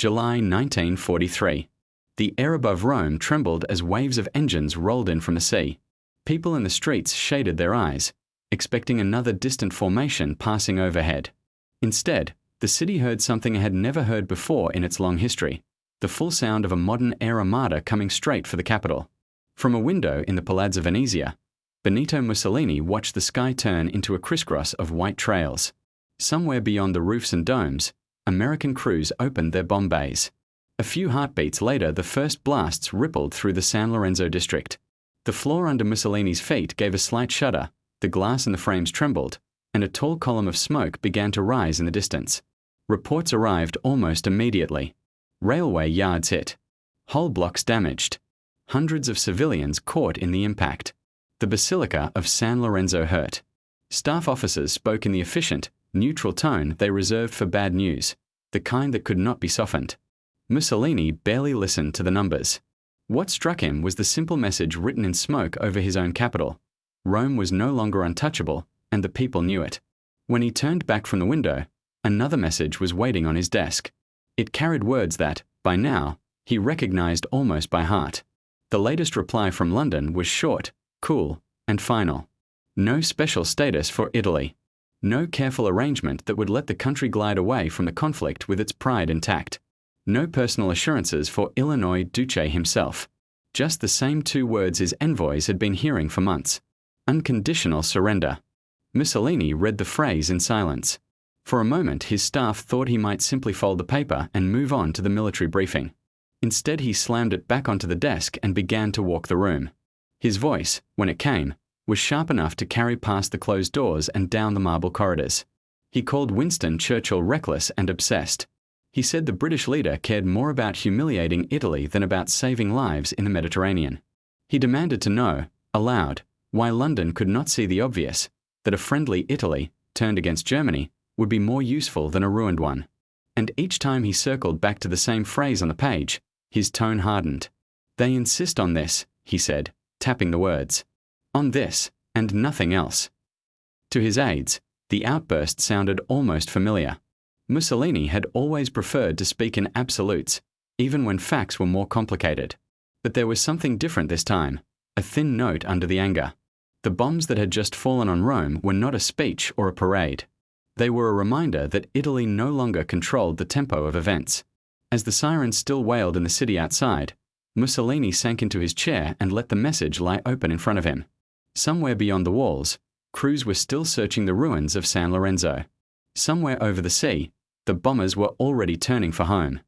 July 1943. The air above Rome trembled as waves of engines rolled in from the sea. People in the streets shaded their eyes, expecting another distant formation passing overhead. Instead, the city heard something it had never heard before in its long history, the full sound of a modern air armada coming straight for the capital. From a window in the Palazzo Venezia, Benito Mussolini watched the sky turn into a crisscross of white trails. Somewhere beyond the roofs and domes, American crews opened their bomb bays. A few heartbeats later, the first blasts rippled through the San Lorenzo district. The floor under Mussolini's feet gave a slight shudder, the glass in the frames trembled, and a tall column of smoke began to rise in the distance. Reports arrived almost immediately. Railway yards hit. Whole blocks damaged. Hundreds of civilians caught in the impact. The Basilica of San Lorenzo hurt. Staff officers spoke in the efficient, neutral tone they reserved for bad news, the kind that could not be softened. Mussolini barely listened to the numbers. What struck him was the simple message written in smoke over his own capital. Rome was no longer untouchable, and the people knew it. When he turned back from the window, another message was waiting on his desk. It carried words that, by now, he recognized almost by heart. The latest reply from London was short, cool, and final. No special status for Italy. No careful arrangement that would let the country glide away from the conflict with its pride intact. No personal assurances for Illinois Duce himself. Just the same two words his envoys had been hearing for months. Unconditional surrender. Mussolini read the phrase in silence. For a moment, his staff thought he might simply fold the paper and move on to the military briefing. Instead, he slammed it back onto the desk and began to walk the room. His voice, when it came, was sharp enough to carry past the closed doors and down the marble corridors. He called Winston Churchill reckless and obsessed. He said the British leader cared more about humiliating Italy than about saving lives in the Mediterranean. He demanded to know, aloud, why London could not see the obvious, that a friendly Italy, turned against Germany, would be more useful than a ruined one. And each time he circled back to the same phrase on the page, his tone hardened. They insist on this, he said, tapping the words. On this, and nothing else. To his aides, the outburst sounded almost familiar. Mussolini had always preferred to speak in absolutes, even when facts were more complicated. But there was something different this time, a thin note under the anger. The bombs that had just fallen on Rome were not a speech or a parade. They were a reminder that Italy no longer controlled the tempo of events. As the sirens still wailed in the city outside, Mussolini sank into his chair and let the message lie open in front of him. Somewhere beyond the walls, crews were still searching the ruins of San Lorenzo. Somewhere over the sea, the bombers were already turning for home.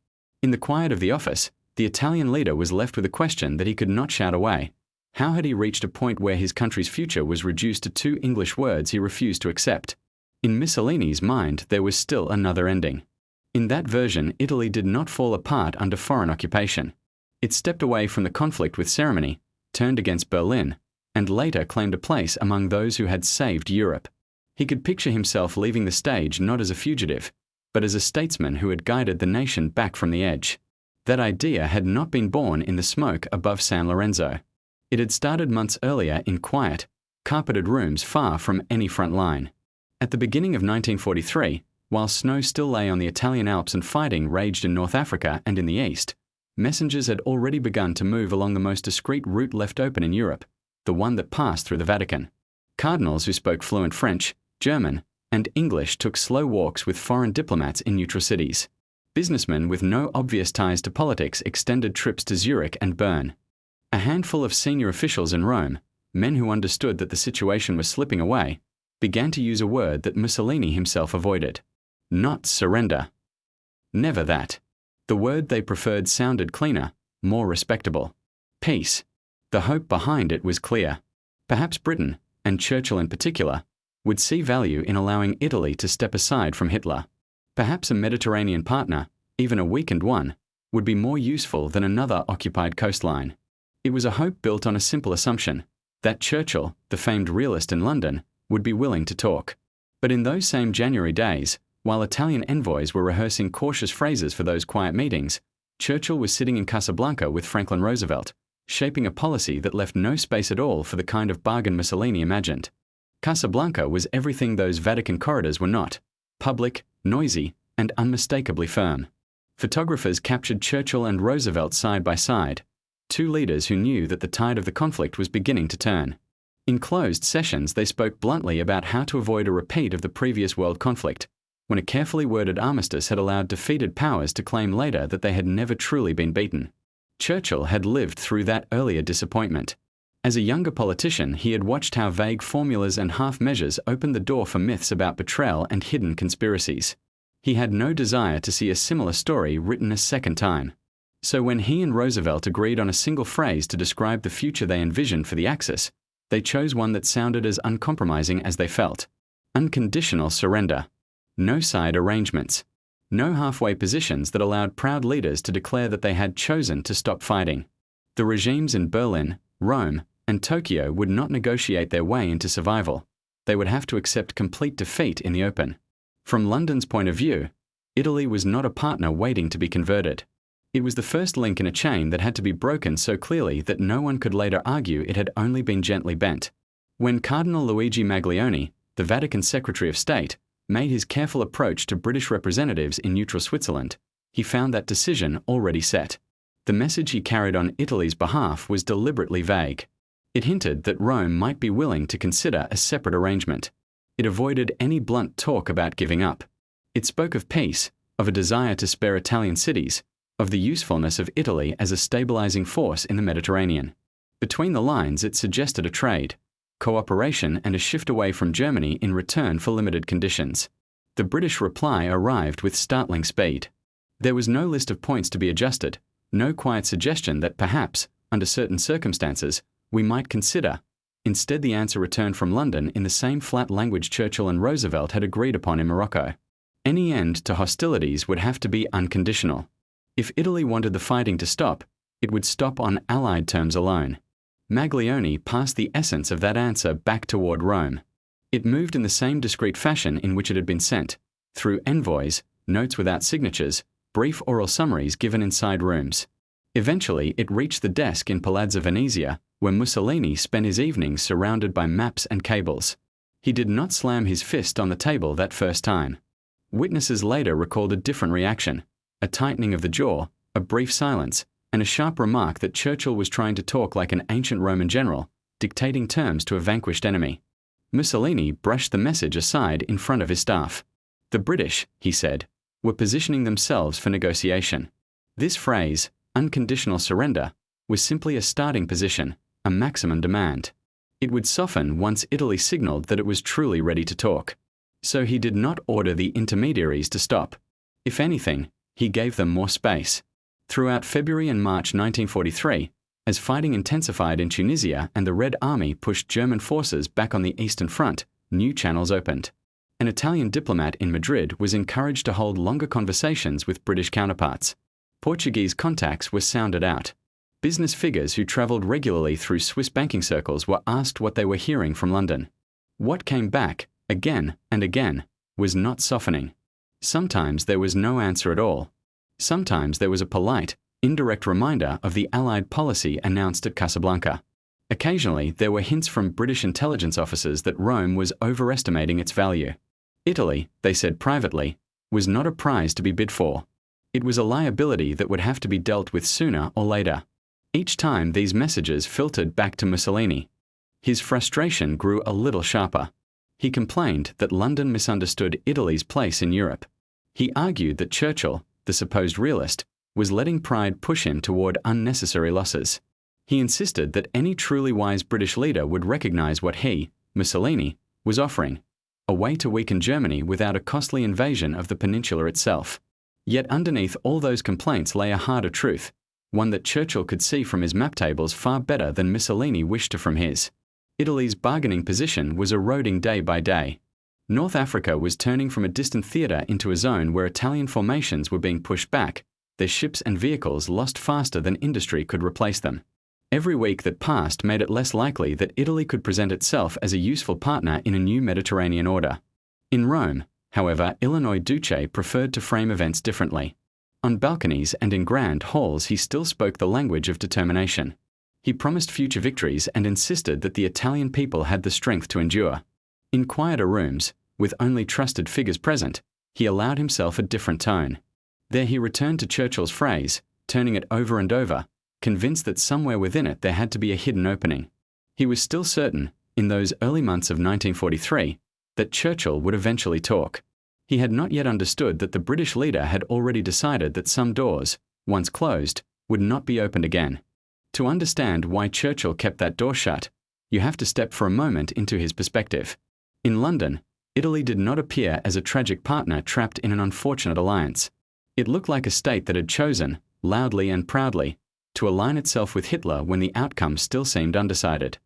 In the quiet of the office, the Italian leader was left with a question that he could not shout away. How had he reached a point where his country's future was reduced to two English words he refused to accept? In Mussolini's mind, there was still another ending. In that version, Italy did not fall apart under foreign occupation. It stepped away from the conflict with ceremony, turned against Berlin, and later claimed a place among those who had saved Europe. He could picture himself leaving the stage not as a fugitive, but as a statesman who had guided the nation back from the edge. That idea had not been born in the smoke above San Lorenzo. It had started months earlier in quiet, carpeted rooms far from any front line. At the beginning of 1943, while snow still lay on the Italian Alps and fighting raged in North Africa and in the East, messengers had already begun to move along the most discreet route left open in Europe, the one that passed through the Vatican. Cardinals who spoke fluent French, German, and English took slow walks with foreign diplomats in neutral cities. Businessmen with no obvious ties to politics extended trips to Zurich and Bern. A handful of senior officials in Rome, men who understood that the situation was slipping away, began to use a word that Mussolini himself avoided. Not surrender. Never that. The word they preferred sounded cleaner, more respectable. Peace. The hope behind it was clear. Perhaps Britain, and Churchill in particular, would see value in allowing Italy to step aside from Hitler. Perhaps a Mediterranean partner, even a weakened one, would be more useful than another occupied coastline. It was a hope built on a simple assumption, that Churchill, the famed realist in London, would be willing to talk. But in those same January days, while Italian envoys were rehearsing cautious phrases for those quiet meetings, Churchill was sitting in Casablanca with Franklin Roosevelt, shaping a policy that left no space at all for the kind of bargain Mussolini imagined. Casablanca was everything those Vatican corridors were not: public, noisy, and unmistakably firm. Photographers captured Churchill and Roosevelt side by side, two leaders who knew that the tide of the conflict was beginning to turn. In closed sessions, they spoke bluntly about how to avoid a repeat of the previous world conflict, when a carefully worded armistice had allowed defeated powers to claim later that they had never truly been beaten. Churchill had lived through that earlier disappointment. As a younger politician, he had watched how vague formulas and half-measures opened the door for myths about betrayal and hidden conspiracies. He had no desire to see a similar story written a second time. So when he and Roosevelt agreed on a single phrase to describe the future they envisioned for the Axis, they chose one that sounded as uncompromising as they felt. Unconditional surrender. No side arrangements. No halfway positions that allowed proud leaders to declare that they had chosen to stop fighting. The regimes in Berlin, Rome, and Tokyo would not negotiate their way into survival. They would have to accept complete defeat in the open. From London's point of view, Italy was not a partner waiting to be converted. It was the first link in a chain that had to be broken so clearly that no one could later argue it had only been gently bent. When Cardinal Luigi Maglione, the Vatican Secretary of State, made his careful approach to British representatives in neutral Switzerland, he found that decision already set. The message he carried on Italy's behalf was deliberately vague. It hinted that Rome might be willing to consider a separate arrangement. It avoided any blunt talk about giving up. It spoke of peace, of a desire to spare Italian cities, of the usefulness of Italy as a stabilizing force in the Mediterranean. Between the lines, it suggested a trade, cooperation, and a shift away from Germany in return for limited conditions. The British reply arrived with startling speed. There was no list of points to be adjusted, no quiet suggestion that perhaps, under certain circumstances, we might consider. Instead, the answer returned from London in the same flat language Churchill and Roosevelt had agreed upon in Morocco. Any end to hostilities would have to be unconditional. If Italy wanted the fighting to stop, it would stop on Allied terms alone. Maglione passed the essence of that answer back toward Rome. It moved in the same discreet fashion in which it had been sent, through envoys, notes without signatures, brief oral summaries given inside rooms. Eventually, it reached the desk in Palazzo Venezia, where Mussolini spent his evenings surrounded by maps and cables. He did not slam his fist on the table that first time. Witnesses later recalled a different reaction, a tightening of the jaw, a brief silence, and a sharp remark that Churchill was trying to talk like an ancient Roman general, dictating terms to a vanquished enemy. Mussolini brushed the message aside in front of his staff. The British, he said, were positioning themselves for negotiation. This phrase, unconditional surrender, was simply a starting position, a maximum demand. It would soften once Italy signaled that it was truly ready to talk. So he did not order the intermediaries to stop. If anything, he gave them more space. Throughout February and March 1943, as fighting intensified in Tunisia and the Red Army pushed German forces back on the Eastern Front, new channels opened. An Italian diplomat in Madrid was encouraged to hold longer conversations with British counterparts. Portuguese contacts were sounded out. Business figures who travelled regularly through Swiss banking circles were asked what they were hearing from London. What came back, again and again, was not softening. Sometimes there was no answer at all. Sometimes there was a polite, indirect reminder of the Allied policy announced at Casablanca. Occasionally, there were hints from British intelligence officers that Rome was overestimating its value. Italy, they said privately, was not a prize to be bid for. It was a liability that would have to be dealt with sooner or later. Each time these messages filtered back to Mussolini. His frustration grew a little sharper. He complained that London misunderstood Italy's place in Europe. He argued that Churchill, the supposed realist, was letting pride push him toward unnecessary losses. He insisted that any truly wise British leader would recognize what he, Mussolini, was offering, a way to weaken Germany without a costly invasion of the peninsula itself. Yet underneath all those complaints lay a harder truth, one that Churchill could see from his map tables far better than Mussolini wished to from his. Italy's bargaining position was eroding day by day. North Africa was turning from a distant theatre into a zone where Italian formations were being pushed back, their ships and vehicles lost faster than industry could replace them. Every week that passed made it less likely that Italy could present itself as a useful partner in a new Mediterranean order. In Rome, however, Illinois Duce preferred to frame events differently. On balconies and in grand halls he still spoke the language of determination. He promised future victories and insisted that the Italian people had the strength to endure. In quieter rooms, with only trusted figures present, he allowed himself a different tone. There he returned to Churchill's phrase, turning it over and over, convinced that somewhere within it there had to be a hidden opening. He was still certain, in those early months of 1943, that Churchill would eventually talk. He had not yet understood that the British leader had already decided that some doors, once closed, would not be opened again. To understand why Churchill kept that door shut, you have to step for a moment into his perspective. In London, Italy did not appear as a tragic partner trapped in an unfortunate alliance. It looked like a state that had chosen, loudly and proudly, to align itself with Hitler when the outcome still seemed undecided.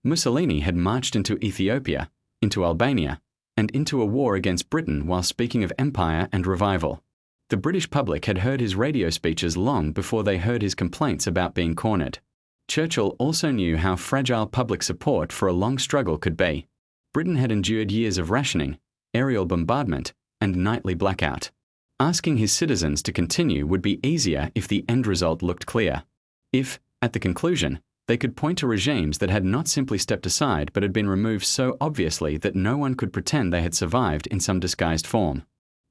Mussolini had marched into Ethiopia, into Albania, and into a war against Britain while speaking of empire and revival. The British public had heard his radio speeches long before they heard his complaints about being cornered. Churchill also knew how fragile public support for a long struggle could be. Britain had endured years of rationing, aerial bombardment, and nightly blackout. Asking his citizens to continue would be easier if the end result looked clear. If, at the conclusion, they could point to regimes that had not simply stepped aside but had been removed so obviously that no one could pretend they had survived in some disguised form.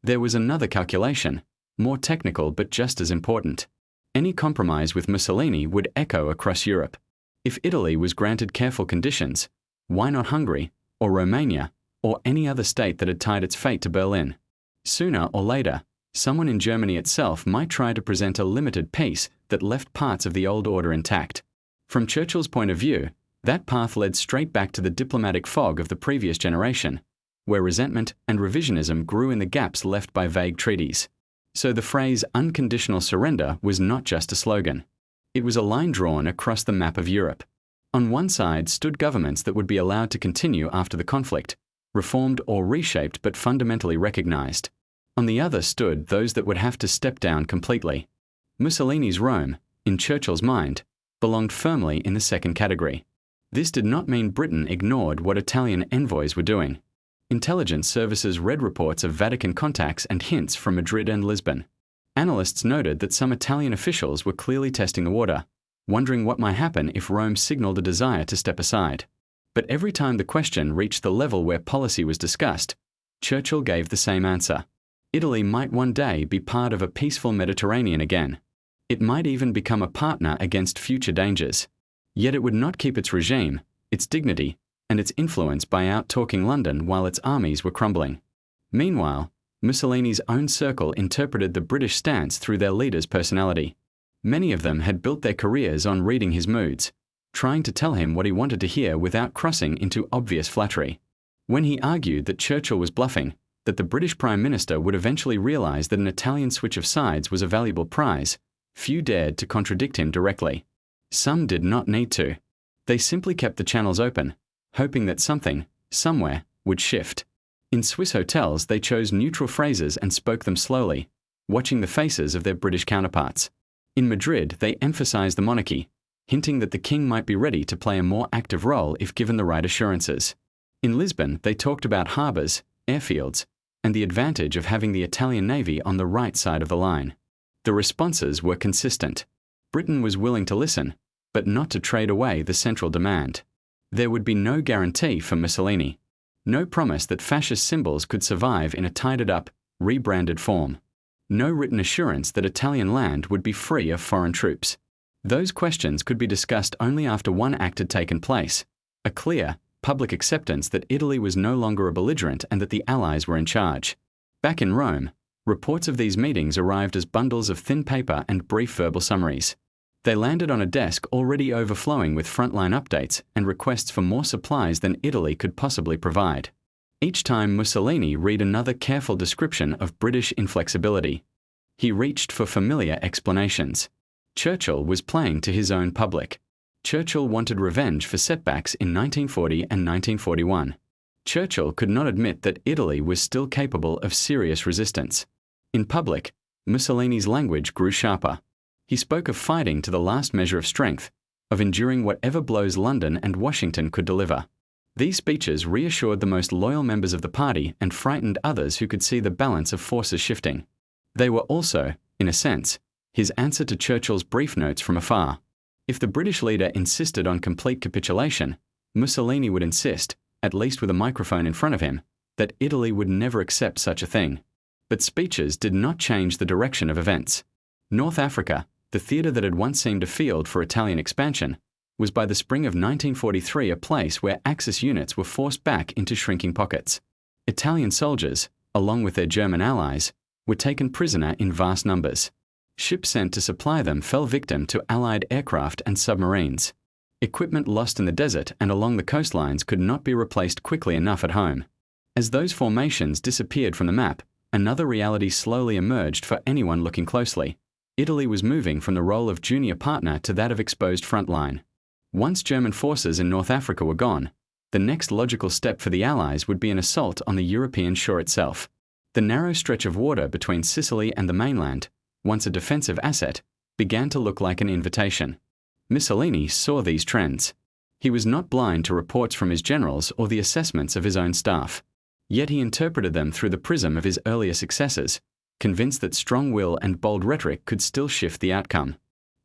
There was another calculation, more technical but just as important. Any compromise with Mussolini would echo across Europe. If Italy was granted careful conditions, why not Hungary, or Romania, or any other state that had tied its fate to Berlin? Sooner or later, someone in Germany itself might try to present a limited peace that left parts of the old order intact. From Churchill's point of view, that path led straight back to the diplomatic fog of the previous generation, where resentment and revisionism grew in the gaps left by vague treaties. So the phrase unconditional surrender was not just a slogan. It was a line drawn across the map of Europe. On one side stood governments that would be allowed to continue after the conflict, reformed or reshaped but fundamentally recognized. On the other stood those that would have to step down completely. Mussolini's Rome, in Churchill's mind, belonged firmly in the second category. This did not mean Britain ignored what Italian envoys were doing. Intelligence services read reports of Vatican contacts and hints from Madrid and Lisbon. Analysts noted that some Italian officials were clearly testing the water, wondering what might happen if Rome signaled a desire to step aside. But every time the question reached the level where policy was discussed, Churchill gave the same answer. Italy might one day be part of a peaceful Mediterranean again. It might even become a partner against future dangers. Yet it would not keep its regime, its dignity, and its influence by out-talking London while its armies were crumbling. Meanwhile, Mussolini's own circle interpreted the British stance through their leader's personality. Many of them had built their careers on reading his moods, trying to tell him what he wanted to hear without crossing into obvious flattery. When he argued that Churchill was bluffing, that the British Prime Minister would eventually realise that an Italian switch of sides was a valuable prize, few dared to contradict him directly. Some did not need to. They simply kept the channels open, hoping that something, somewhere, would shift. In Swiss hotels, they chose neutral phrases and spoke them slowly, watching the faces of their British counterparts. In Madrid, they emphasized the monarchy, hinting that the king might be ready to play a more active role if given the right assurances. In Lisbon, they talked about harbours, airfields, and the advantage of having the Italian navy on the right side of the line. The responses were consistent. Britain was willing to listen, but not to trade away the central demand. There would be no guarantee for Mussolini, no promise that fascist symbols could survive in a tidied-up, rebranded form, no written assurance that Italian land would be free of foreign troops. Those questions could be discussed only after one act had taken place, a clear, public acceptance that Italy was no longer a belligerent and that the Allies were in charge. Back in Rome, reports of these meetings arrived as bundles of thin paper and brief verbal summaries. They landed on a desk already overflowing with frontline updates and requests for more supplies than Italy could possibly provide. Each time Mussolini read another careful description of British inflexibility. He reached for familiar explanations. Churchill was playing to his own public. Churchill wanted revenge for setbacks in 1940 and 1941. Churchill could not admit that Italy was still capable of serious resistance. In public, Mussolini's language grew sharper. He spoke of fighting to the last measure of strength, of enduring whatever blows London and Washington could deliver. These speeches reassured the most loyal members of the party and frightened others who could see the balance of forces shifting. They were also, in a sense, his answer to Churchill's brief notes from afar. If the British leader insisted on complete capitulation, Mussolini would insist, at least with a microphone in front of him, that Italy would never accept such a thing. But speeches did not change the direction of events. North Africa, the theatre that had once seemed a field for Italian expansion, was by the spring of 1943 a place where Axis units were forced back into shrinking pockets. Italian soldiers, along with their German allies, were taken prisoner in vast numbers. Ships sent to supply them fell victim to Allied aircraft and submarines. Equipment lost in the desert and along the coastlines could not be replaced quickly enough at home. As those formations disappeared from the map, another reality slowly emerged for anyone looking closely. Italy was moving from the role of junior partner to that of exposed frontline. Once German forces in North Africa were gone, the next logical step for the Allies would be an assault on the European shore itself. The narrow stretch of water between Sicily and the mainland, once a defensive asset, began to look like an invitation. Mussolini saw these trends. He was not blind to reports from his generals or the assessments of his own staff. Yet he interpreted them through the prism of his earlier successes, convinced that strong will and bold rhetoric could still shift the outcome.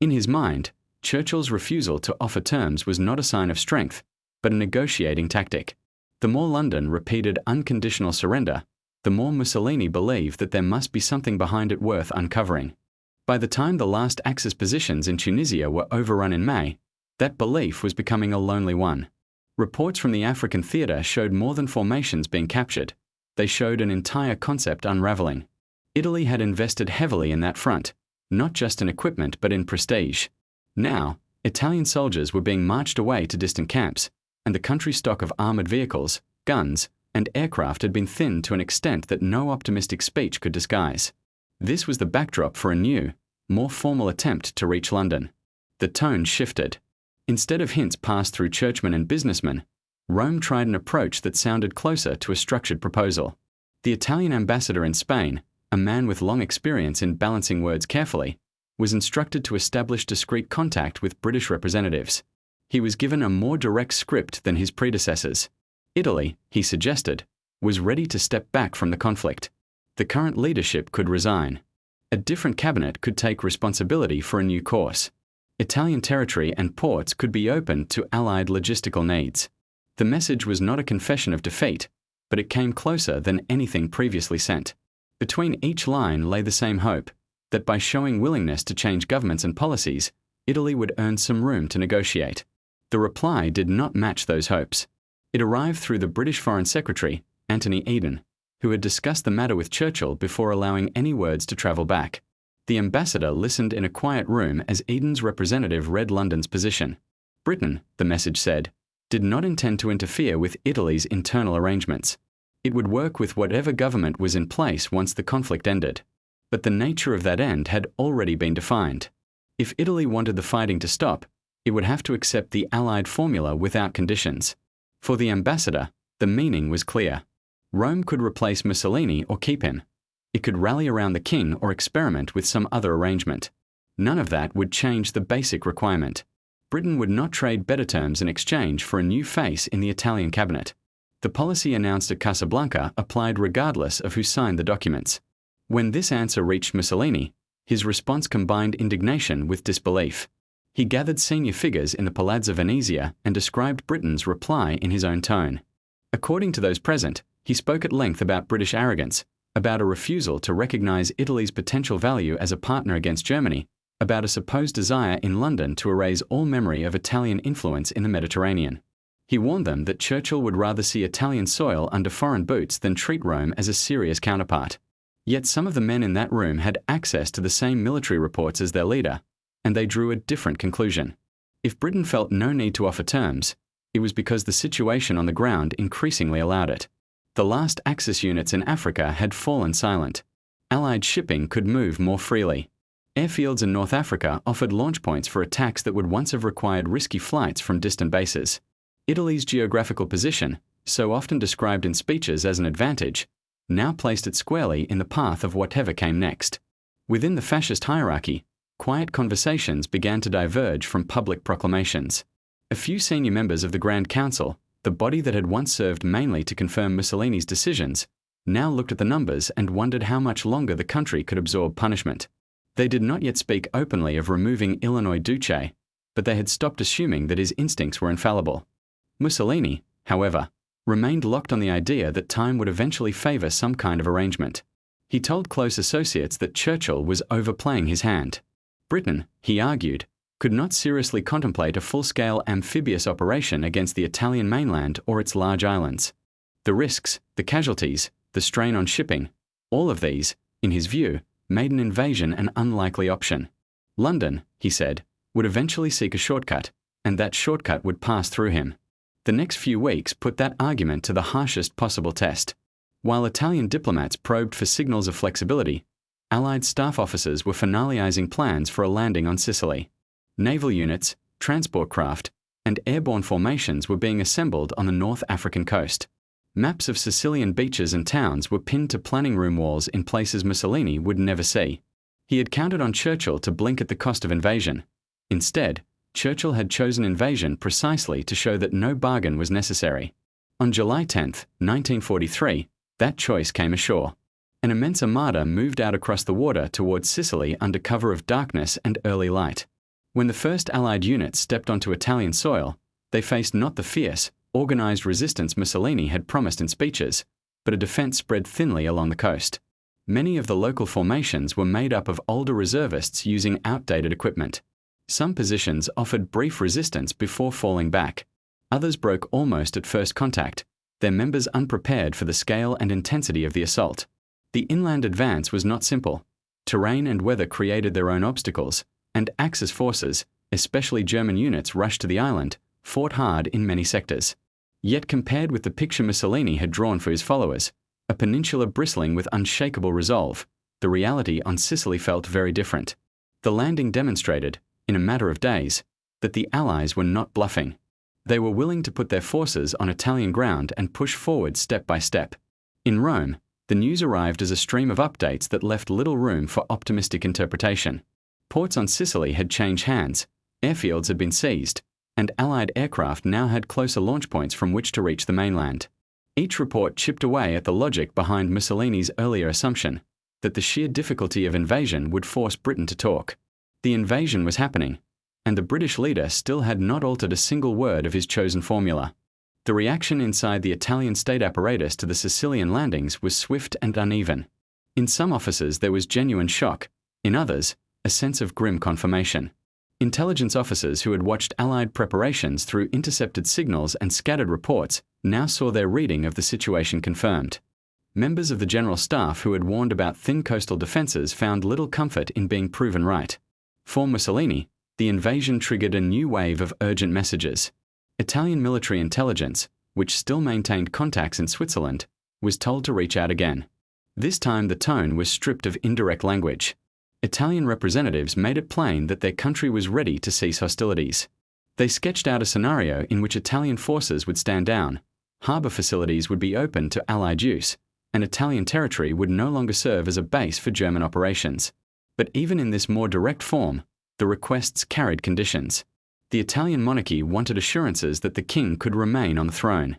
In his mind, Churchill's refusal to offer terms was not a sign of strength, but a negotiating tactic. The more London repeated unconditional surrender, the more Mussolini believed that there must be something behind it worth uncovering. By the time the last Axis positions in Tunisia were overrun in May, that belief was becoming a lonely one. Reports from the African theatre showed more than formations being captured. They showed an entire concept unraveling. Italy had invested heavily in that front, not just in equipment but in prestige. Now, Italian soldiers were being marched away to distant camps, and the country's stock of armoured vehicles, guns, and aircraft had been thinned to an extent that no optimistic speech could disguise. This was the backdrop for a new, more formal attempt to reach London. The tone shifted. Instead of hints passed through churchmen and businessmen, Rome tried an approach that sounded closer to a structured proposal. The Italian ambassador in Spain, a man with long experience in balancing words carefully, was instructed to establish discreet contact with British representatives. He was given a more direct script than his predecessors. Italy, he suggested, was ready to step back from the conflict. The current leadership could resign. A different cabinet could take responsibility for a new course. Italian territory and ports could be opened to Allied logistical needs. The message was not a confession of defeat, but it came closer than anything previously sent. Between each line lay the same hope, that by showing willingness to change governments and policies, Italy would earn some room to negotiate. The reply did not match those hopes. It arrived through the British Foreign Secretary, Anthony Eden, who had discussed the matter with Churchill before allowing any words to travel back. The ambassador listened in a quiet room as Eden's representative read London's position. Britain, the message said, did not intend to interfere with Italy's internal arrangements. It would work with whatever government was in place once the conflict ended. But the nature of that end had already been defined. If Italy wanted the fighting to stop, it would have to accept the Allied formula without conditions. For the ambassador, the meaning was clear. Rome could replace Mussolini or keep him. It could rally around the king or experiment with some other arrangement. None of that would change the basic requirement. Britain would not trade better terms in exchange for a new face in the Italian cabinet. The policy announced at Casablanca applied regardless of who signed the documents. When this answer reached Mussolini, his response combined indignation with disbelief. He gathered senior figures in the Palazzo Venezia and described Britain's reply in his own tone. According to those present, he spoke at length about British arrogance, about a refusal to recognize Italy's potential value as a partner against Germany, about a supposed desire in London to erase all memory of Italian influence in the Mediterranean. He warned them that Churchill would rather see Italian soil under foreign boots than treat Rome as a serious counterpart. Yet some of the men in that room had access to the same military reports as their leader, and they drew a different conclusion. If Britain felt no need to offer terms, it was because the situation on the ground increasingly allowed it. The last Axis units in Africa had fallen silent. Allied shipping could move more freely. Airfields in North Africa offered launch points for attacks that would once have required risky flights from distant bases. Italy's geographical position, so often described in speeches as an advantage, now placed it squarely in the path of whatever came next. Within the fascist hierarchy, quiet conversations began to diverge from public proclamations. A few senior members of the Grand Council, the body that had once served mainly to confirm Mussolini's decisions, now looked at the numbers and wondered how much longer the country could absorb punishment. They did not yet speak openly of removing Illinois Duce, but they had stopped assuming that his instincts were infallible. Mussolini, however, remained locked on the idea that time would eventually favor some kind of arrangement. He told close associates that Churchill was overplaying his hand. Britain, he argued, could not seriously contemplate a full-scale amphibious operation against the Italian mainland or its large islands. The risks, the casualties, the strain on shipping, all of these, in his view, made an invasion an unlikely option. London, he said, would eventually seek a shortcut, and that shortcut would pass through him. The next few weeks put that argument to the harshest possible test. While Italian diplomats probed for signals of flexibility, Allied staff officers were finalizing plans for a landing on Sicily. Naval units, transport craft, and airborne formations were being assembled on the North African coast. Maps of Sicilian beaches and towns were pinned to planning room walls in places Mussolini would never see. He had counted on Churchill to blink at the cost of invasion. Instead, Churchill had chosen invasion precisely to show that no bargain was necessary. On July 10, 1943, that choice came ashore. An immense armada moved out across the water towards Sicily under cover of darkness and early light. When the first Allied units stepped onto Italian soil, they faced not the fierce, organized resistance Mussolini had promised in speeches, but a defense spread thinly along the coast. Many of the local formations were made up of older reservists using outdated equipment. Some positions offered brief resistance before falling back. Others broke almost at first contact, their members unprepared for the scale and intensity of the assault. The inland advance was not simple. Terrain and weather created their own obstacles, and Axis forces, especially German units rushed to the island, fought hard in many sectors. Yet compared with the picture Mussolini had drawn for his followers, a peninsula bristling with unshakable resolve, the reality on Sicily felt very different. The landing demonstrated, in a matter of days, that the Allies were not bluffing. They were willing to put their forces on Italian ground and push forward step by step. In Rome, the news arrived as a stream of updates that left little room for optimistic interpretation. Ports on Sicily had changed hands, airfields had been seized, and Allied aircraft now had closer launch points from which to reach the mainland. Each report chipped away at the logic behind Mussolini's earlier assumption that the sheer difficulty of invasion would force Britain to talk. The invasion was happening, and the British leader still had not altered a single word of his chosen formula. The reaction inside the Italian state apparatus to the Sicilian landings was swift and uneven. In some offices there was genuine shock, in others, a sense of grim confirmation. Intelligence officers who had watched Allied preparations through intercepted signals and scattered reports now saw their reading of the situation confirmed. Members of the General Staff who had warned about thin coastal defences found little comfort in being proven right. For Mussolini, the invasion triggered a new wave of urgent messages. Italian military intelligence, which still maintained contacts in Switzerland, was told to reach out again. This time the tone was stripped of indirect language. Italian representatives made it plain that their country was ready to cease hostilities. They sketched out a scenario in which Italian forces would stand down, harbour facilities would be open to Allied use, and Italian territory would no longer serve as a base for German operations. But even in this more direct form, the requests carried conditions. The Italian monarchy wanted assurances that the king could remain on the throne.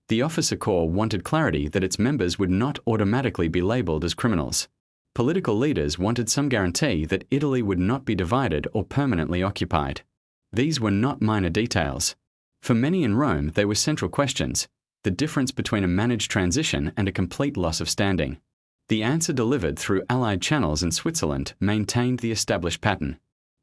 The officer corps wanted clarity that its members would not automatically be labelled as criminals. Political leaders wanted some guarantee that Italy would not be divided or permanently occupied. These were not minor details. For many in Rome, they were central questions, the difference between a managed transition and a complete loss of standing. The answer delivered through Allied channels in Switzerland maintained the established pattern.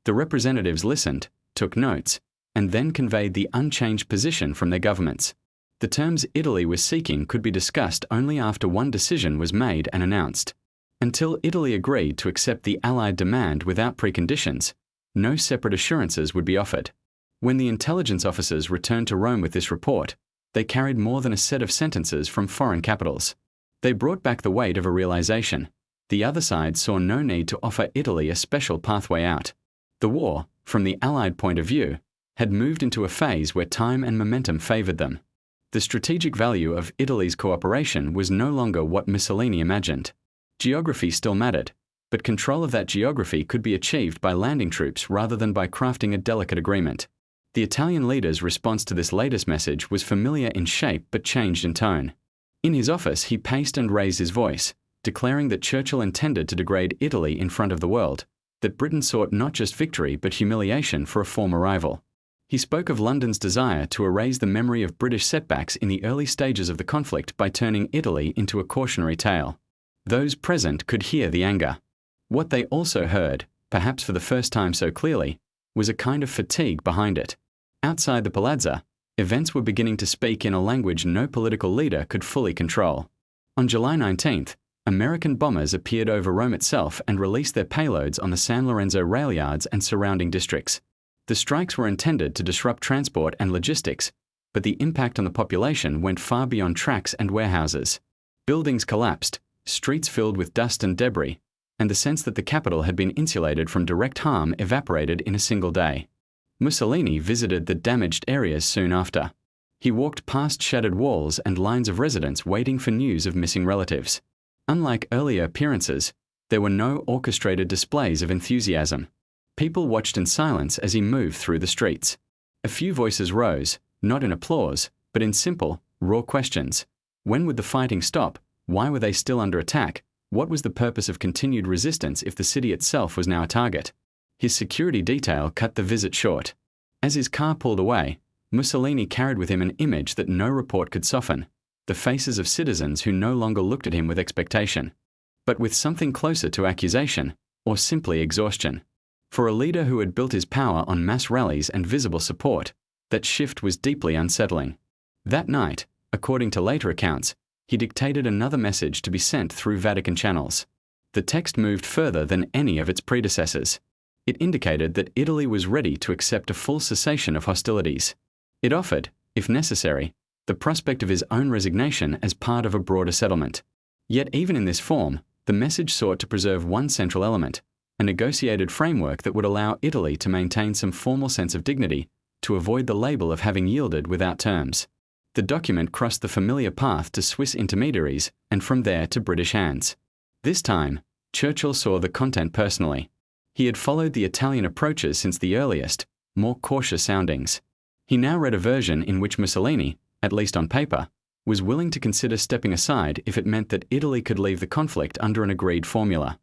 The representatives listened, took notes, and then conveyed the unchanged position from their governments. The terms Italy was seeking could be discussed only after one decision was made and announced. Until Italy agreed to accept the Allied demand without preconditions, no separate assurances would be offered. When the intelligence officers returned to Rome with this report, they carried more than a set of sentences from foreign capitals. They brought back the weight of a realization. The other side saw no need to offer Italy a special pathway out. The war, from the Allied point of view, had moved into a phase where time and momentum favored them. The strategic value of Italy's cooperation was no longer what Mussolini imagined. Geography still mattered, but control of that geography could be achieved by landing troops rather than by crafting a delicate agreement. The Italian leader's response to this latest message was familiar in shape but changed in tone. In his office, he paced and raised his voice, declaring that Churchill intended to degrade Italy in front of the world, that Britain sought not just victory but humiliation for a former rival. He spoke of London's desire to erase the memory of British setbacks in the early stages of the conflict by turning Italy into a cautionary tale. Those present could hear the anger. What they also heard, perhaps for the first time so clearly, was a kind of fatigue behind it. Outside the palazzo, events were beginning to speak in a language no political leader could fully control. On July 19th, American bombers appeared over Rome itself and released their payloads on the San Lorenzo rail yards and surrounding districts. The strikes were intended to disrupt transport and logistics, but the impact on the population went far beyond tracks and warehouses. Buildings collapsed, streets filled with dust and debris, and the sense that the capital had been insulated from direct harm evaporated in a single day. Mussolini visited the damaged areas soon after. He walked past shattered walls and lines of residents waiting for news of missing relatives. Unlike earlier appearances, there were no orchestrated displays of enthusiasm. People watched in silence as he moved through the streets. A few voices rose, not in applause, but in simple, raw questions. When would the fighting stop? Why were they still under attack? What was the purpose of continued resistance if the city itself was now a target? His security detail cut the visit short. As his car pulled away, Mussolini carried with him an image that no report could soften: the faces of citizens who no longer looked at him with expectation, but with something closer to accusation, or simply exhaustion. For a leader who had built his power on mass rallies and visible support, that shift was deeply unsettling. That night, according to later accounts, he dictated another message to be sent through Vatican channels. The text moved further than any of its predecessors. It indicated that Italy was ready to accept a full cessation of hostilities. It offered, if necessary, the prospect of his own resignation as part of a broader settlement. Yet even in this form, the message sought to preserve one central element: a negotiated framework that would allow Italy to maintain some formal sense of dignity, to avoid the label of having yielded without terms. The document crossed the familiar path to Swiss intermediaries and from there to British hands. This time, Churchill saw the content personally. He had followed the Italian approaches since the earliest, more cautious soundings. He now read a version in which Mussolini, at least on paper, was willing to consider stepping aside if it meant that Italy could leave the conflict under an agreed formula.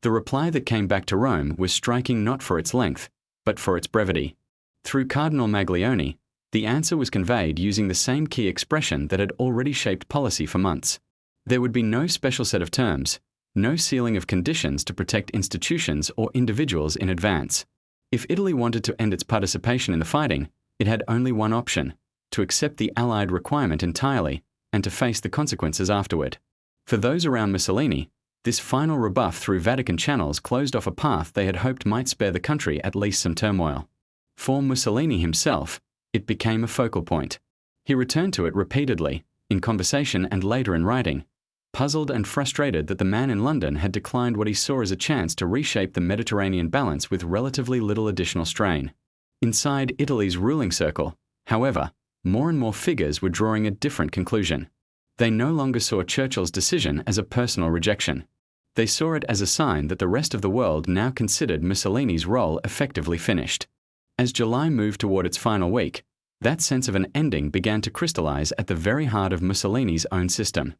The reply that came back to Rome was striking not for its length, but for its brevity. Through Cardinal Maglione, the answer was conveyed using the same key expression that had already shaped policy for months. There would be no special set of terms, no ceiling of conditions to protect institutions or individuals in advance. If Italy wanted to end its participation in the fighting, it had only one option: to accept the Allied requirement entirely and to face the consequences afterward. For those around Mussolini, this final rebuff through Vatican channels closed off a path they had hoped might spare the country at least some turmoil. For Mussolini himself, it became a focal point. He returned to it repeatedly, in conversation and later in writing, puzzled and frustrated that the man in London had declined what he saw as a chance to reshape the Mediterranean balance with relatively little additional strain. Inside Italy's ruling circle, however, more and more figures were drawing a different conclusion. They no longer saw Churchill's decision as a personal rejection. They saw it as a sign that the rest of the world now considered Mussolini's role effectively finished. As July moved toward its final week, that sense of an ending began to crystallize at the very heart of Mussolini's own system.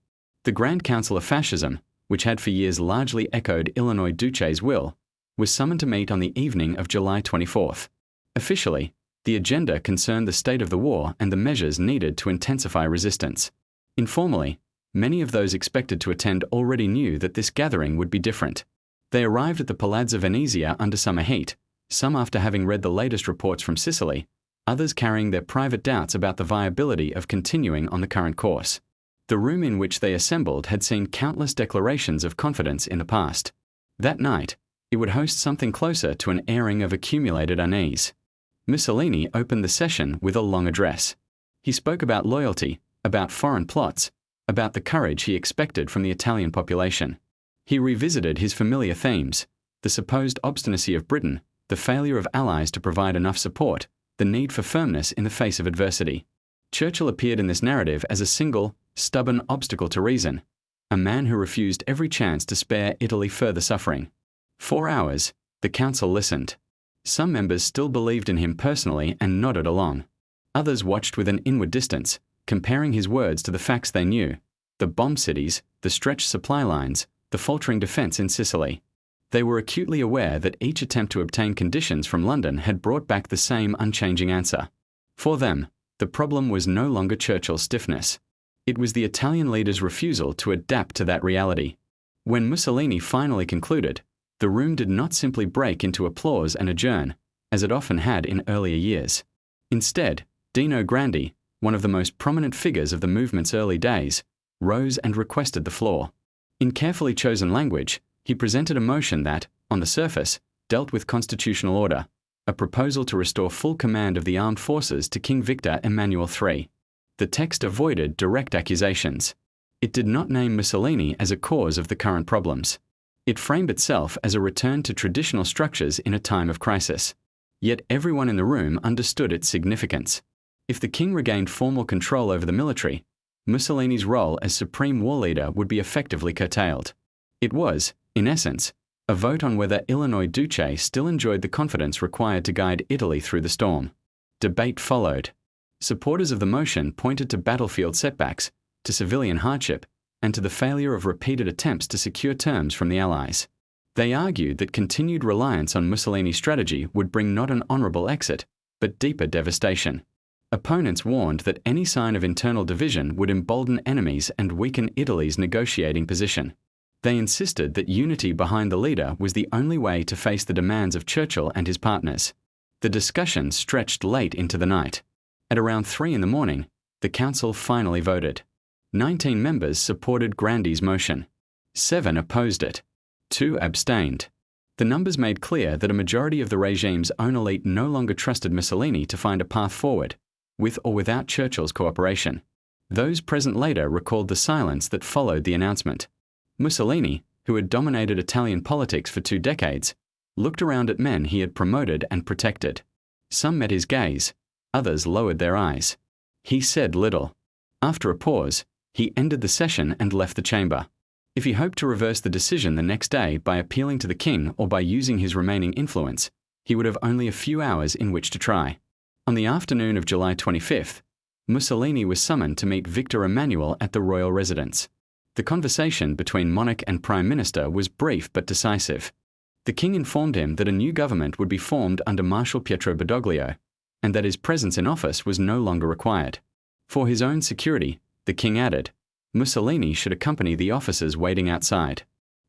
The Grand Council of Fascism, which had for years largely echoed Illinois Duce's will, was summoned to meet on the evening of July 24th. Officially, the agenda concerned the state of the war and the measures needed to intensify resistance. Informally, many of those expected to attend already knew that this gathering would be different. They arrived at the Palazzo Venezia under summer heat, some after having read the latest reports from Sicily, others carrying their private doubts about the viability of continuing on the current course. The room in which they assembled had seen countless declarations of confidence in the past. That night, it would host something closer to an airing of accumulated unease. Mussolini opened the session with a long address. He spoke about loyalty, about foreign plots, about the courage he expected from the Italian population. He revisited his familiar themes: the supposed obstinacy of Britain, the failure of allies to provide enough support, the need for firmness in the face of adversity. Churchill appeared in this narrative as a single, stubborn obstacle to reason, a man who refused every chance to spare Italy further suffering. 4 hours, the council listened. Some members still believed in him personally and nodded along. Others watched with an inward distance, comparing his words to the facts they knew: the bomb cities, the stretched supply lines, the faltering defense in Sicily. They were acutely aware that each attempt to obtain conditions from London had brought back the same unchanging answer. For them, the problem was no longer Churchill's stiffness. It was the Italian leader's refusal to adapt to that reality. When Mussolini finally concluded, the room did not simply break into applause and adjourn, as it often had in earlier years. Instead, Dino Grandi, one of the most prominent figures of the movement's early days, rose and requested the floor. In carefully chosen language, he presented a motion that, on the surface, dealt with constitutional order, a proposal to restore full command of the armed forces to King Victor Emmanuel III. The text avoided direct accusations. It did not name Mussolini as a cause of the current problems. It framed itself as a return to traditional structures in a time of crisis. Yet everyone in the room understood its significance. If the king regained formal control over the military, Mussolini's role as supreme war leader would be effectively curtailed. It was, in essence, a vote on whether Illinois Duce still enjoyed the confidence required to guide Italy through the storm. Debate followed. Supporters of the motion pointed to battlefield setbacks, to civilian hardship, and to the failure of repeated attempts to secure terms from the Allies. They argued that continued reliance on Mussolini's strategy would bring not an honourable exit, but deeper devastation. Opponents warned that any sign of internal division would embolden enemies and weaken Italy's negotiating position. They insisted that unity behind the leader was the only way to face the demands of Churchill and his partners. The discussion stretched late into the night. At around 3 a.m, the council finally voted. 19 members supported Grandi's motion. 7 opposed it. 2 abstained. The numbers made clear that a majority of the regime's own elite no longer trusted Mussolini to find a path forward, with or without Churchill's cooperation. Those present later recalled the silence that followed the announcement. Mussolini, who had dominated Italian politics for 2 decades, looked around at men he had promoted and protected. Some met his gaze, others lowered their eyes. He said little. After a pause, he ended the session and left the chamber. If he hoped to reverse the decision the next day by appealing to the king or by using his remaining influence, he would have only a few hours in which to try. On the afternoon of July 25th, Mussolini was summoned to meet Victor Emmanuel at the royal residence. The conversation between monarch and prime minister was brief but decisive. The king informed him that a new government would be formed under Marshal Pietro Badoglio, and that his presence in office was no longer required. For his own security, the king added, Mussolini should accompany the officers waiting outside.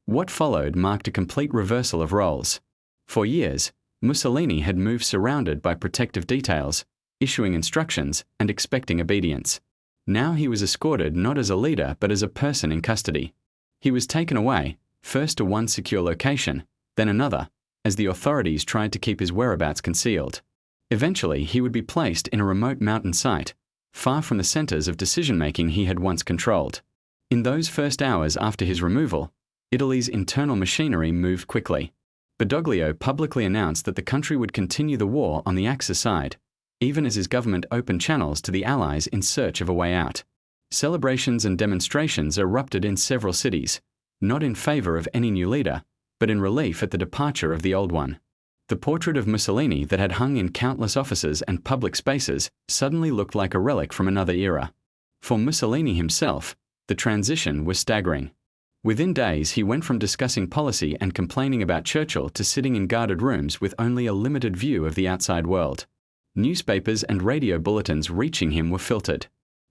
What followed marked a complete reversal of roles. For years, Mussolini had moved surrounded by protective details, issuing instructions and expecting obedience. Now he was escorted not as a leader but as a person in custody. He was taken away, first to one secure location, then another, as the authorities tried to keep his whereabouts concealed. Eventually, he would be placed in a remote mountain site, far from the centres of decision-making he had once controlled. In those first hours after his removal, Italy's internal machinery moved quickly. Badoglio publicly announced that the country would continue the war on the Axis side, even as his government opened channels to the Allies in search of a way out. Celebrations and demonstrations erupted in several cities, not in favour of any new leader, but in relief at the departure of the old one. The portrait of Mussolini that had hung in countless offices and public spaces suddenly looked like a relic from another era. For Mussolini himself, the transition was staggering. Within days, he went from discussing policy and complaining about Churchill to sitting in guarded rooms with only a limited view of the outside world. Newspapers and radio bulletins reaching him were filtered.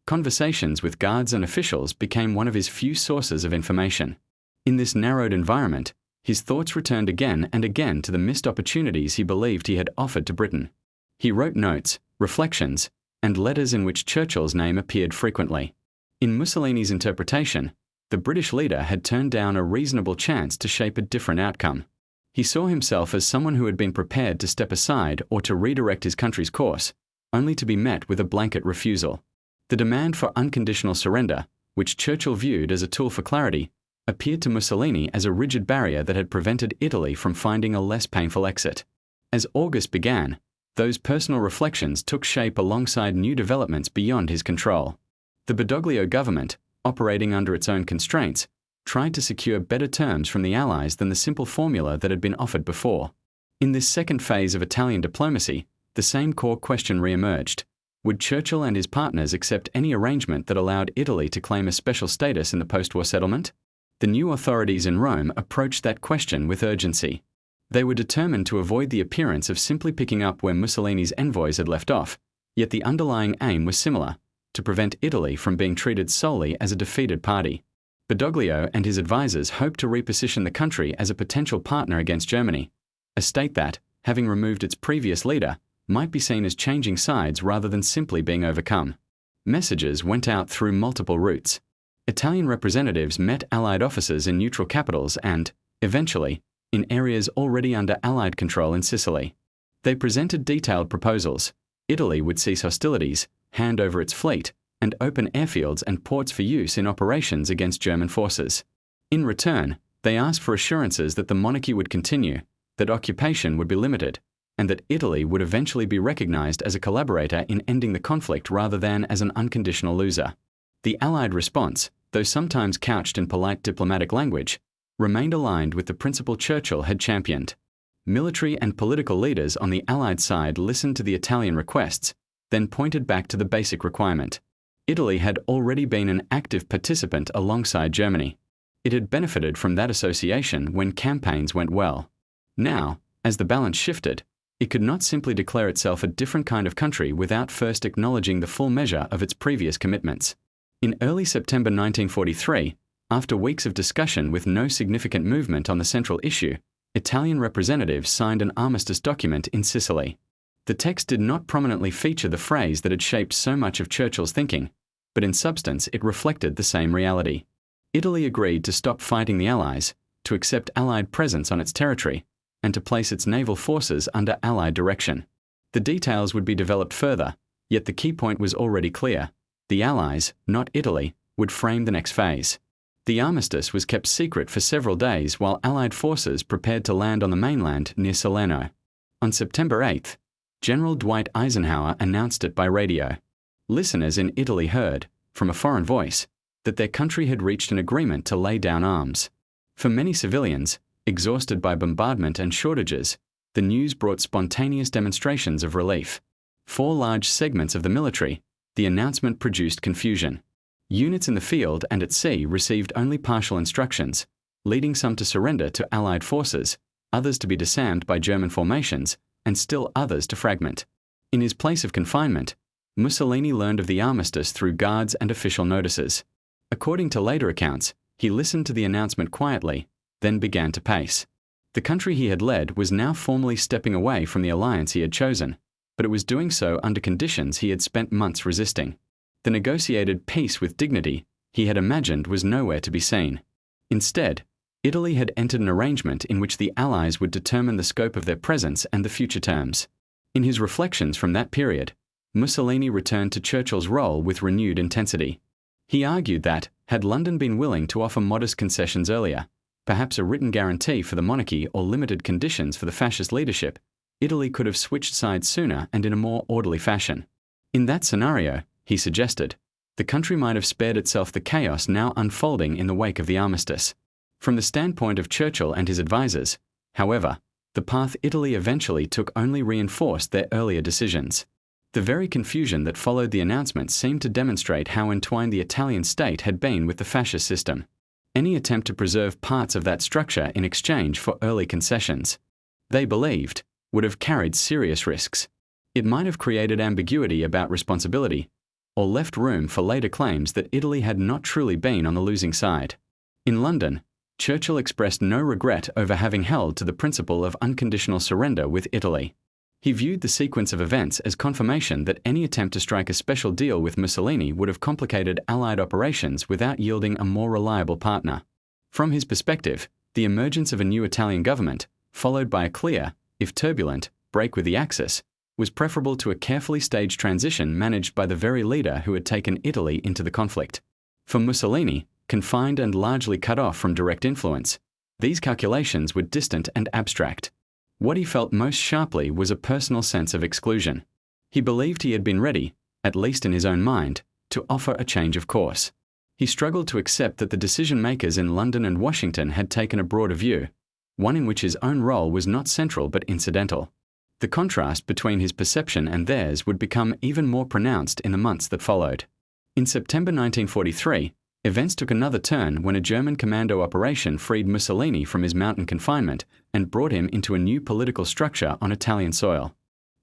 Conversations with guards and officials became one of his few sources of information. In this narrowed environment, his thoughts returned again and again to the missed opportunities he believed he had offered to Britain. He wrote notes, reflections, and letters in which Churchill's name appeared frequently. In Mussolini's interpretation, the British leader had turned down a reasonable chance to shape a different outcome. He saw himself as someone who had been prepared to step aside or to redirect his country's course, only to be met with a blanket refusal. The demand for unconditional surrender, which Churchill viewed as a tool for clarity, appeared to Mussolini as a rigid barrier that had prevented Italy from finding a less painful exit. As August began, those personal reflections took shape alongside new developments beyond his control. The Badoglio government, operating under its own constraints, tried to secure better terms from the Allies than the simple formula that had been offered before. In this second phase of Italian diplomacy, the same core question re-emerged. Would Churchill and his partners accept any arrangement that allowed Italy to claim a special status in the post-war settlement? The new authorities in Rome approached that question with urgency. They were determined to avoid the appearance of simply picking up where Mussolini's envoys had left off, yet the underlying aim was similar: to prevent Italy from being treated solely as a defeated party. Badoglio and his advisors hoped to reposition the country as a potential partner against Germany, a state that, having removed its previous leader, might be seen as changing sides rather than simply being overcome. Messages went out through multiple routes. Italian representatives met Allied officers in neutral capitals and, eventually, in areas already under Allied control in Sicily. They presented detailed proposals. Italy would cease hostilities, hand over its fleet, and open airfields and ports for use in operations against German forces. In return, they asked for assurances that the monarchy would continue, that occupation would be limited, and that Italy would eventually be recognized as a collaborator in ending the conflict rather than as an unconditional loser. The Allied response, though sometimes couched in polite diplomatic language, remained aligned with the principle Churchill had championed. Military and political leaders on the Allied side listened to the Italian requests, then pointed back to the basic requirement. Italy had already been an active participant alongside Germany. It had benefited from that association when campaigns went well. Now, as the balance shifted, it could not simply declare itself a different kind of country without first acknowledging the full measure of its previous commitments. In early September 1943, after weeks of discussion with no significant movement on the central issue, Italian representatives signed an armistice document in Sicily. The text did not prominently feature the phrase that had shaped so much of Churchill's thinking, but in substance it reflected the same reality. Italy agreed to stop fighting the Allies, to accept Allied presence on its territory, and to place its naval forces under Allied direction. The details would be developed further, yet the key point was already clear. The Allies, not Italy, would frame the next phase. The armistice was kept secret for several days while Allied forces prepared to land on the mainland near Salerno. On September 8th, General Dwight Eisenhower announced it by radio. Listeners in Italy heard, from a foreign voice, that their country had reached an agreement to lay down arms. For many civilians, exhausted by bombardment and shortages, the news brought spontaneous demonstrations of relief. For large segments of the military, the announcement produced confusion. Units in the field and at sea received only partial instructions, leading some to surrender to Allied forces, others to be disarmed by German formations, and still others to fragment. In his place of confinement, Mussolini learned of the armistice through guards and official notices. According to later accounts, he listened to the announcement quietly, then began to pace. The country he had led was now formally stepping away from the alliance he had chosen, but it was doing so under conditions he had spent months resisting. The negotiated peace with dignity he had imagined was nowhere to be seen. Instead, Italy had entered an arrangement in which the Allies would determine the scope of their presence and the future terms. In his reflections from that period, Mussolini returned to Churchill's role with renewed intensity. He argued that, had London been willing to offer modest concessions earlier, perhaps a written guarantee for the monarchy or limited conditions for the fascist leadership, Italy could have switched sides sooner and in a more orderly fashion. In that scenario, he suggested, the country might have spared itself the chaos now unfolding in the wake of the armistice. From the standpoint of Churchill and his advisors, however, the path Italy eventually took only reinforced their earlier decisions. The very confusion that followed the announcement seemed to demonstrate how entwined the Italian state had been with the fascist system. Any attempt to preserve parts of that structure in exchange for early concessions, they believed, would have carried serious risks. It might have created ambiguity about responsibility, or left room for later claims that Italy had not truly been on the losing side. In London, Churchill expressed no regret over having held to the principle of unconditional surrender with Italy. He viewed the sequence of events as confirmation that any attempt to strike a special deal with Mussolini would have complicated Allied operations without yielding a more reliable partner. From his perspective, the emergence of a new Italian government, followed by a clear, if turbulent, break with the Axis, was preferable to a carefully staged transition managed by the very leader who had taken Italy into the conflict. For Mussolini, confined and largely cut off from direct influence, these calculations were distant and abstract. What he felt most sharply was a personal sense of exclusion. He believed he had been ready, at least in his own mind, to offer a change of course. He struggled to accept that the decision-makers in London and Washington had taken a broader view, one in which his own role was not central but incidental. The contrast between his perception and theirs would become even more pronounced in the months that followed. In September 1943, events took another turn when a German commando operation freed Mussolini from his mountain confinement and brought him into a new political structure on Italian soil.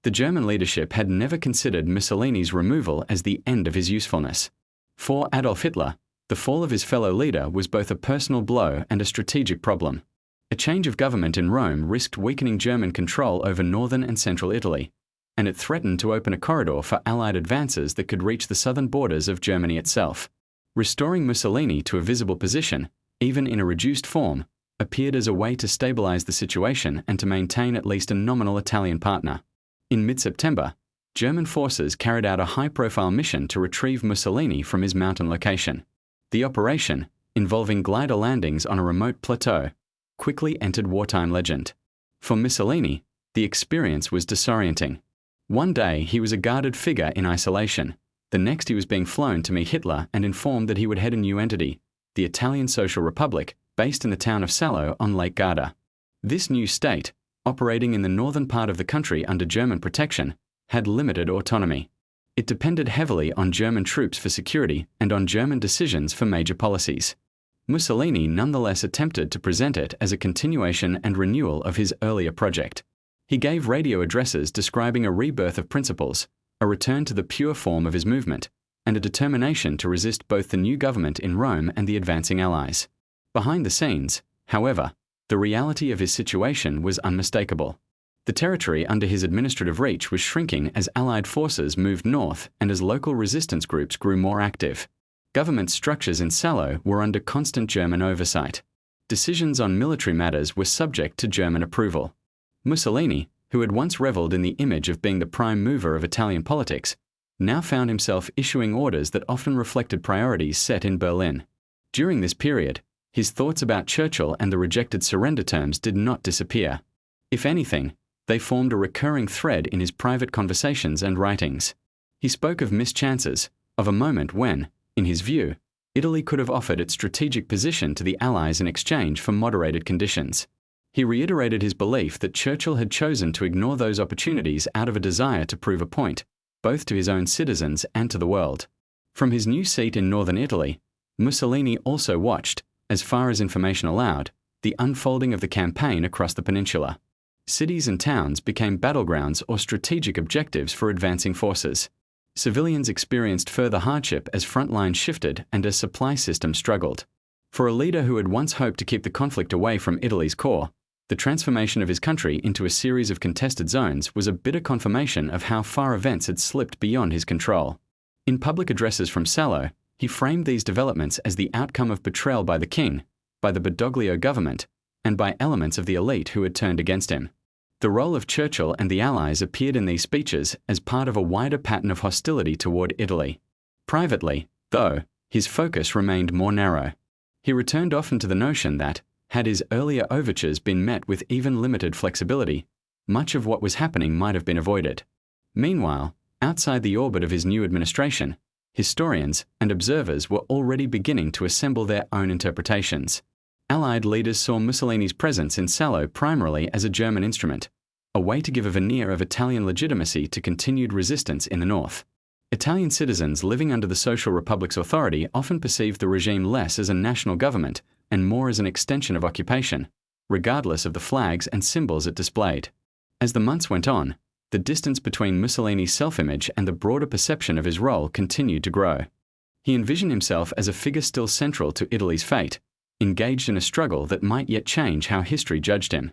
The German leadership had never considered Mussolini's removal as the end of his usefulness. For Adolf Hitler, The fall of his fellow leader was both a personal blow and a strategic problem. A change of government in Rome risked weakening German control over northern and central Italy, and it threatened to open a corridor for Allied advances that could reach the southern borders of Germany itself. Restoring Mussolini to a visible position, even in a reduced form, appeared as a way to stabilize the situation and to maintain at least a nominal Italian partner. In mid-September, German forces carried out a high-profile mission to retrieve Mussolini from his mountain location. The operation, involving glider landings on a remote plateau, quickly entered wartime legend. For Mussolini, the experience was disorienting. One day he was a guarded figure in isolation. The next he was being flown to meet Hitler and informed that he would head a new entity, the Italian Social Republic, based in the town of Salo on Lake Garda. This new state, operating in the northern part of the country under German protection, had limited autonomy. It depended heavily on German troops for security and on German decisions for major policies. Mussolini nonetheless attempted to present it as a continuation and renewal of his earlier project. He gave radio addresses describing a rebirth of principles, a return to the pure form of his movement, and a determination to resist both the new government in Rome and the advancing Allies. Behind the scenes, however, the reality of his situation was unmistakable. The territory under his administrative reach was shrinking as Allied forces moved north and as local resistance groups grew more active. Government structures in Salo were under constant German oversight. Decisions on military matters were subject to German approval. Mussolini, who had once reveled in the image of being the prime mover of Italian politics, now found himself issuing orders that often reflected priorities set in Berlin. During this period, his thoughts about Churchill and the rejected surrender terms did not disappear. If anything, they formed a recurring thread in his private conversations and writings. He spoke of missed chances, of a moment when, in his view, Italy could have offered its strategic position to the Allies in exchange for moderated conditions. He reiterated his belief that Churchill had chosen to ignore those opportunities out of a desire to prove a point, both to his own citizens and to the world. From his new seat in northern Italy, Mussolini also watched, as far as information allowed, the unfolding of the campaign across the peninsula. Cities and towns became battlegrounds or strategic objectives for advancing forces. Civilians experienced further hardship as front lines shifted and as supply systems struggled. For a leader who had once hoped to keep the conflict away from Italy's core, the transformation of his country into a series of contested zones was a bitter confirmation of how far events had slipped beyond his control. In public addresses from Salo, he framed these developments as the outcome of betrayal by the king, by the Badoglio government, and by elements of the elite who had turned against him. The role of Churchill and the Allies appeared in these speeches as part of a wider pattern of hostility toward Italy. Privately, though, his focus remained more narrow. He returned often to the notion that, had his earlier overtures been met with even limited flexibility, much of what was happening might have been avoided. Meanwhile, outside the orbit of his new administration, historians and observers were already beginning to assemble their own interpretations. Allied leaders saw Mussolini's presence in Salo primarily as a German instrument, a way to give a veneer of Italian legitimacy to continued resistance in the north. Italian citizens living under the Social Republic's authority often perceived the regime less as a national government and more as an extension of occupation, regardless of the flags and symbols it displayed. As the months went on, the distance between Mussolini's self-image and the broader perception of his role continued to grow. He envisioned himself as a figure still central to Italy's fate, engaged in a struggle that might yet change how history judged him.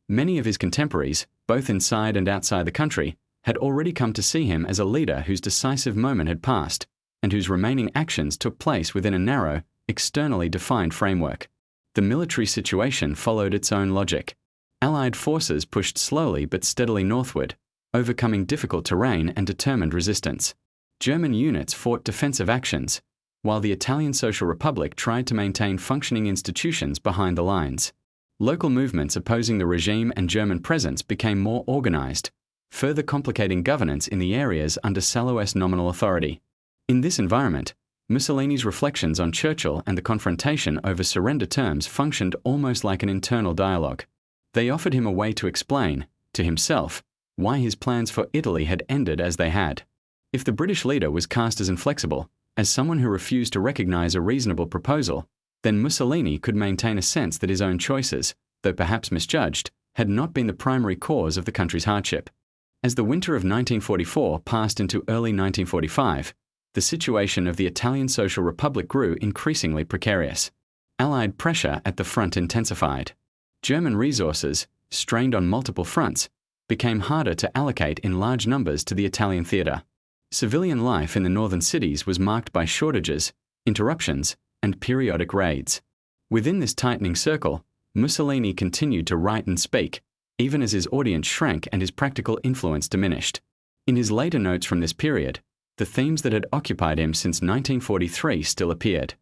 Many of his contemporaries, both inside and outside the country, had already come to see him as a leader whose decisive moment had passed, and whose remaining actions took place within a narrow, externally defined framework. The military situation followed its own logic. Allied forces pushed slowly but steadily northward, overcoming difficult terrain and determined resistance. German units fought defensive actions, while the Italian Social Republic tried to maintain functioning institutions behind the lines. Local movements opposing the regime and German presence became more organized, further complicating governance in the areas under Salo's nominal authority. In this environment, Mussolini's reflections on Churchill and the confrontation over surrender terms functioned almost like an internal dialogue. They offered him a way to explain, to himself, why his plans for Italy had ended as they had. If the British leader was cast as inflexible, as someone who refused to recognize a reasonable proposal, then Mussolini could maintain a sense that his own choices, though perhaps misjudged, had not been the primary cause of the country's hardship. As the winter of 1944 passed into early 1945, the situation of the Italian Social Republic grew increasingly precarious. Allied pressure at the front intensified. German resources, strained on multiple fronts, became harder to allocate in large numbers to the Italian theatre. Civilian life in the northern cities was marked by shortages, interruptions, and periodic raids. Within this tightening circle, Mussolini continued to write and speak, even as his audience shrank and his practical influence diminished. In his later notes from this period, the themes that had occupied him since 1943 still appeared.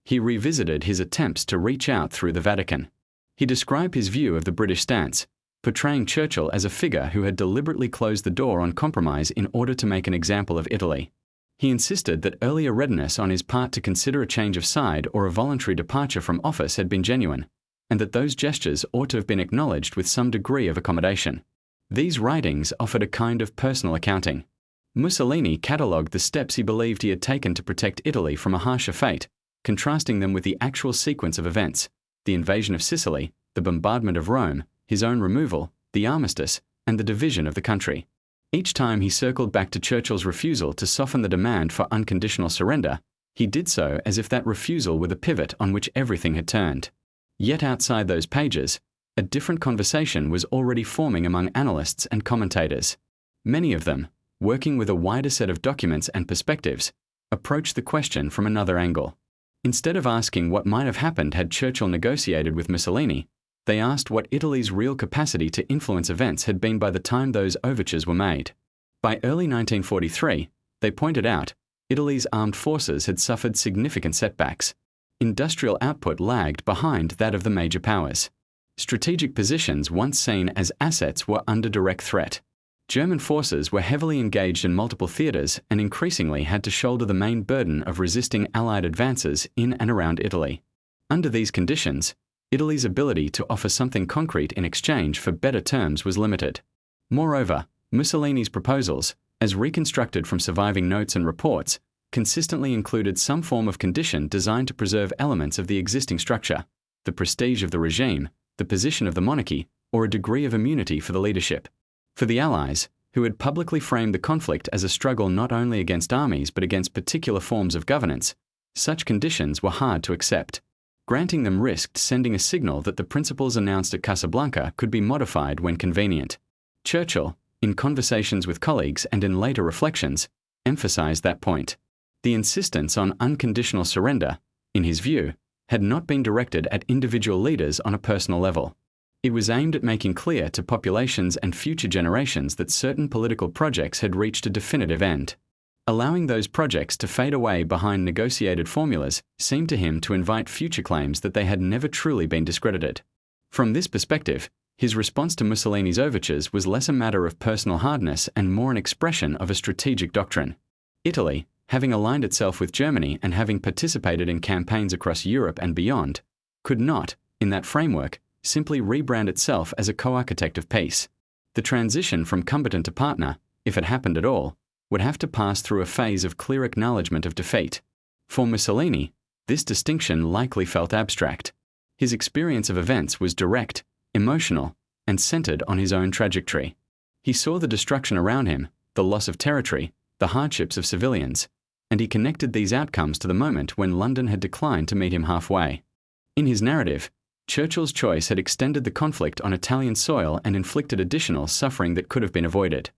He revisited his attempts to reach out through the Vatican. He described his view of the British stance, portraying Churchill as a figure who had deliberately closed the door on compromise in order to make an example of Italy. He insisted that earlier readiness on his part to consider a change of side or a voluntary departure from office had been genuine, and that those gestures ought to have been acknowledged with some degree of accommodation. These writings offered a kind of personal accounting. Mussolini catalogued the steps he believed he had taken to protect Italy from a harsher fate, contrasting them with the actual sequence of events: the invasion of Sicily, the bombardment of Rome, his own removal, the armistice, and the division of the country. Each time he circled back to Churchill's refusal to soften the demand for unconditional surrender, he did so as if that refusal were the pivot on which everything had turned. Yet outside those pages, a different conversation was already forming among analysts and commentators. Many of them, working with a wider set of documents and perspectives, approached the question from another angle. Instead of asking what might have happened had Churchill negotiated with Mussolini, they asked what Italy's real capacity to influence events had been by the time those overtures were made. By early 1943, they pointed out, Italy's armed forces had suffered significant setbacks. Industrial output lagged behind that of the major powers. Strategic positions once seen as assets were under direct threat. German forces were heavily engaged in multiple theatres and increasingly had to shoulder the main burden of resisting Allied advances in and around Italy. Under these conditions, Italy's ability to offer something concrete in exchange for better terms was limited. Moreover, Mussolini's proposals, as reconstructed from surviving notes and reports, consistently included some form of condition designed to preserve elements of the existing structure, the prestige of the regime, the position of the monarchy, or a degree of immunity for the leadership. For the Allies, who had publicly framed the conflict as a struggle not only against armies but against particular forms of governance, such conditions were hard to accept. Granting them risked sending a signal that the principles announced at Casablanca could be modified when convenient. Churchill, in conversations with colleagues and in later reflections, emphasized that point. The insistence on unconditional surrender, in his view, had not been directed at individual leaders on a personal level. It was aimed at making clear to populations and future generations that certain political projects had reached a definitive end. Allowing those projects to fade away behind negotiated formulas seemed to him to invite future claims that they had never truly been discredited. From this perspective, his response to Mussolini's overtures was less a matter of personal hardness and more an expression of a strategic doctrine. Italy, having aligned itself with Germany and having participated in campaigns across Europe and beyond, could not, in that framework, simply rebrand itself as a co-architect of peace. The transition from combatant to partner, if it happened at all, would have to pass through a phase of clear acknowledgement of defeat. For Mussolini, this distinction likely felt abstract. His experience of events was direct, emotional, and centered on his own trajectory. He saw the destruction around him, the loss of territory, the hardships of civilians, and he connected these outcomes to the moment when London had declined to meet him halfway. In his narrative, Churchill's choice had extended the conflict on Italian soil and inflicted additional suffering that could have been avoided.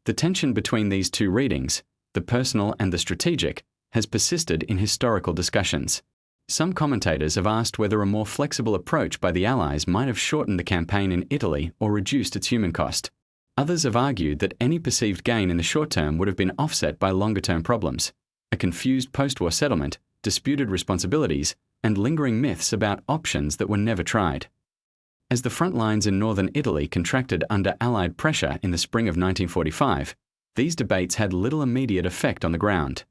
The tension between these two readings, the personal and the strategic, has persisted in historical discussions. Some commentators have asked whether a more flexible approach by the Allies might have shortened the campaign in Italy or reduced its human cost. Others have argued that any perceived gain in the short term would have been offset by longer-term problems, a confused post-war settlement, disputed responsibilities, and lingering myths about options that were never tried. As the front lines in northern Italy contracted under Allied pressure in the spring of 1945, these debates had little immediate effect on the ground.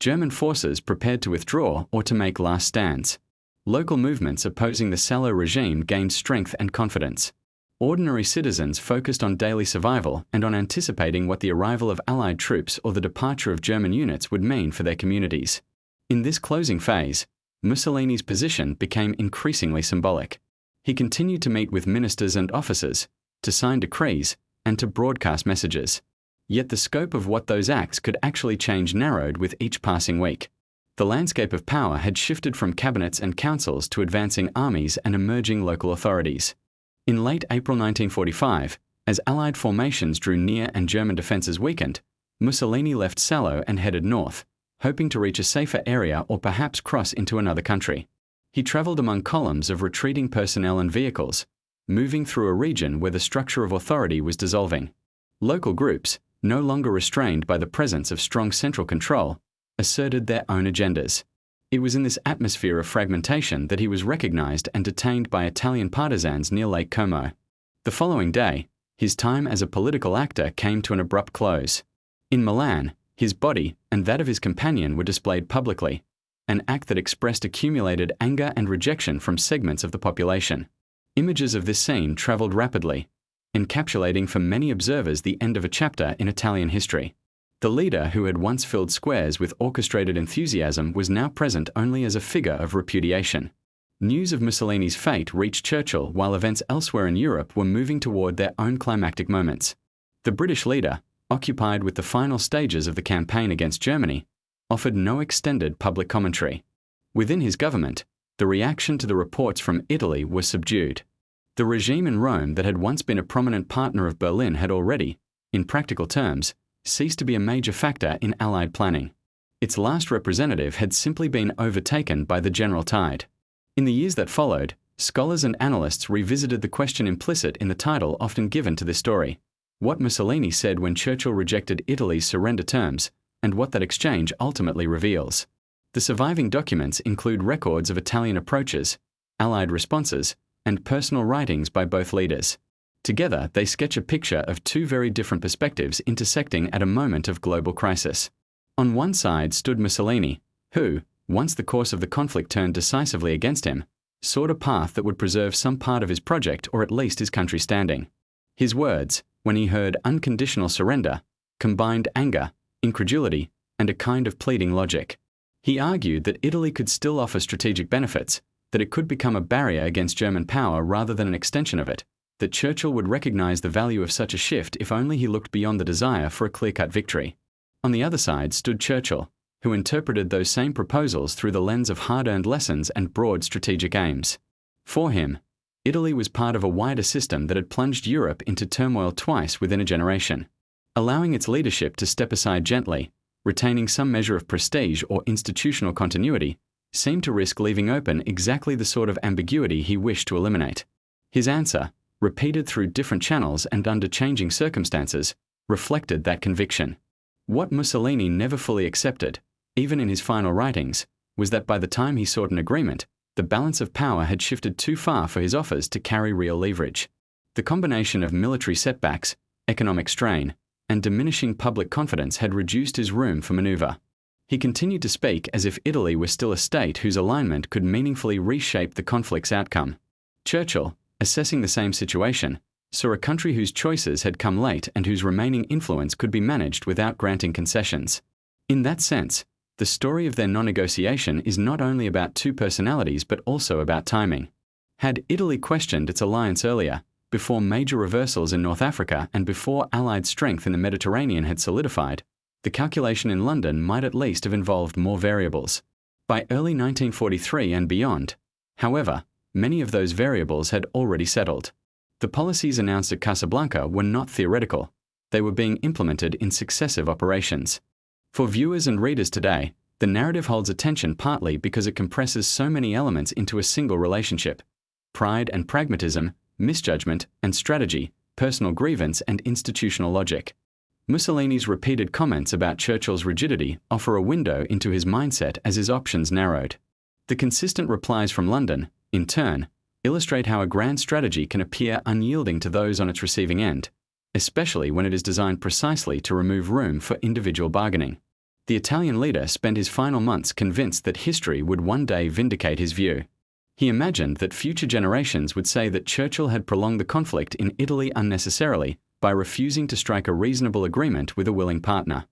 German forces prepared to withdraw or to make last stands. Local movements opposing the Salo regime gained strength and confidence. Ordinary citizens focused on daily survival and on anticipating what the arrival of Allied troops or the departure of German units would mean for their communities. In this closing phase, Mussolini's position became increasingly symbolic. He continued to meet with ministers and officers, to sign decrees, and to broadcast messages. Yet the scope of what those acts could actually change narrowed with each passing week. The landscape of power had shifted from cabinets and councils to advancing armies and emerging local authorities. In late April 1945, as Allied formations drew near and German defences weakened, Mussolini left Salo and headed north, hoping to reach a safer area or perhaps cross into another country. He travelled among columns of retreating personnel and vehicles, moving through a region where the structure of authority was dissolving. Local groups, no longer restrained by the presence of strong central control, asserted their own agendas. It was in this atmosphere of fragmentation that he was recognized and detained by Italian partisans near Lake Como. The following day, his time as a political actor came to an abrupt close. In Milan, his body and that of his companion were displayed publicly, an act that expressed accumulated anger and rejection from segments of the population. Images of this scene traveled rapidly, encapsulating for many observers the end of a chapter in Italian history. The leader who had once filled squares with orchestrated enthusiasm was now present only as a figure of repudiation. News of Mussolini's fate reached Churchill while events elsewhere in Europe were moving toward their own climactic moments. The British leader, occupied with the final stages of the campaign against Germany, offered no extended public commentary. Within his government, the reaction to the reports from Italy was subdued. The regime in Rome that had once been a prominent partner of Berlin had already, in practical terms, ceased to be a major factor in Allied planning. Its last representative had simply been overtaken by the general tide. In the years that followed, scholars and analysts revisited the question implicit in the title often given to this story: what Mussolini said when Churchill rejected Italy's surrender terms, and what that exchange ultimately reveals. The surviving documents include records of Italian approaches, Allied responses, and personal writings by both leaders. Together, they sketch a picture of two very different perspectives intersecting at a moment of global crisis. On one side stood Mussolini, who, once the course of the conflict turned decisively against him, sought a path that would preserve some part of his project or at least his country's standing. His words, when he heard unconditional surrender, combined anger, incredulity, and a kind of pleading logic. He argued that Italy could still offer strategic benefits, that it could become a barrier against German power rather than an extension of it, that Churchill would recognize the value of such a shift if only he looked beyond the desire for a clear-cut victory. On the other side stood Churchill, who interpreted those same proposals through the lens of hard-earned lessons and broad strategic aims. For him, Italy was part of a wider system that had plunged Europe into turmoil twice within a generation. Allowing its leadership to step aside gently, retaining some measure of prestige or institutional continuity, seemed to risk leaving open exactly the sort of ambiguity he wished to eliminate. His answer, repeated through different channels and under changing circumstances, reflected that conviction. What Mussolini never fully accepted, even in his final writings, was that by the time he sought an agreement, the balance of power had shifted too far for his offers to carry real leverage. The combination of military setbacks, economic strain, and diminishing public confidence had reduced his room for maneuver. He continued to speak as if Italy were still a state whose alignment could meaningfully reshape the conflict's outcome. Churchill, assessing the same situation, saw a country whose choices had come late and whose remaining influence could be managed without granting concessions. In that sense, the story of their non-negotiation is not only about two personalities but also about timing. Had Italy questioned its alliance earlier, before major reversals in North Africa and before Allied strength in the Mediterranean had solidified, the calculation in London might at least have involved more variables. By early 1943 and beyond, however, many of those variables had already settled. The policies announced at Casablanca were not theoretical. They were being implemented in successive operations. For viewers and readers today, the narrative holds attention partly because it compresses so many elements into a single relationship: pride and pragmatism, misjudgment and strategy, personal grievance and institutional logic. Mussolini's repeated comments about Churchill's rigidity offer a window into his mindset as his options narrowed. The consistent replies from London, in turn, illustrate how a grand strategy can appear unyielding to those on its receiving end, especially when it is designed precisely to remove room for individual bargaining. The Italian leader spent his final months convinced that history would one day vindicate his view. He imagined that future generations would say that Churchill had prolonged the conflict in Italy unnecessarily by refusing to strike a reasonable agreement with a willing partner.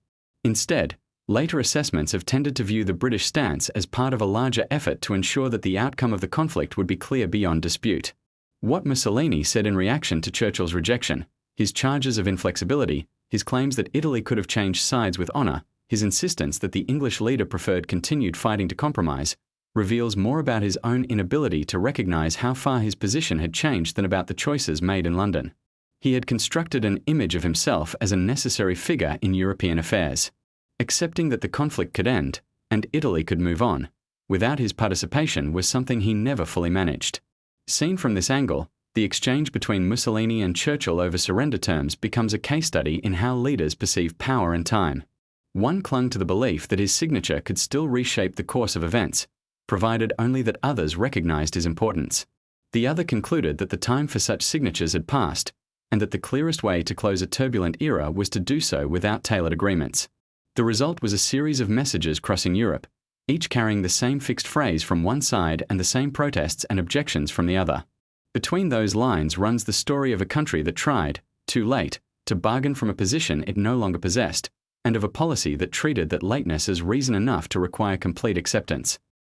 Instead, later assessments have tended to view the British stance as part of a larger effort to ensure that the outcome of the conflict would be clear beyond dispute. What Mussolini said in reaction to Churchill's rejection, his charges of inflexibility, his claims that Italy could have changed sides with honor, his insistence that the English leader preferred continued fighting to compromise, reveals more about his own inability to recognize how far his position had changed than about the choices made in London. He had constructed an image of himself as a necessary figure in European affairs, accepting that the conflict could end, and Italy could move on, without his participation was something he never fully managed. Seen from this angle, the exchange between Mussolini and Churchill over surrender terms becomes a case study in how leaders perceive power and time. One clung to the belief that his signature could still reshape the course of events, provided only that others recognized his importance. The other concluded that the time for such signatures had passed, and that the clearest way to close a turbulent era was to do so without tailored agreements. The result was a series of messages crossing Europe, each carrying the same fixed phrase from one side and the same protests and objections from the other. Between those lines runs the story of a country that tried, too late, to bargain from a position it no longer possessed, and of a policy that treated that lateness as reason enough to require complete acceptance.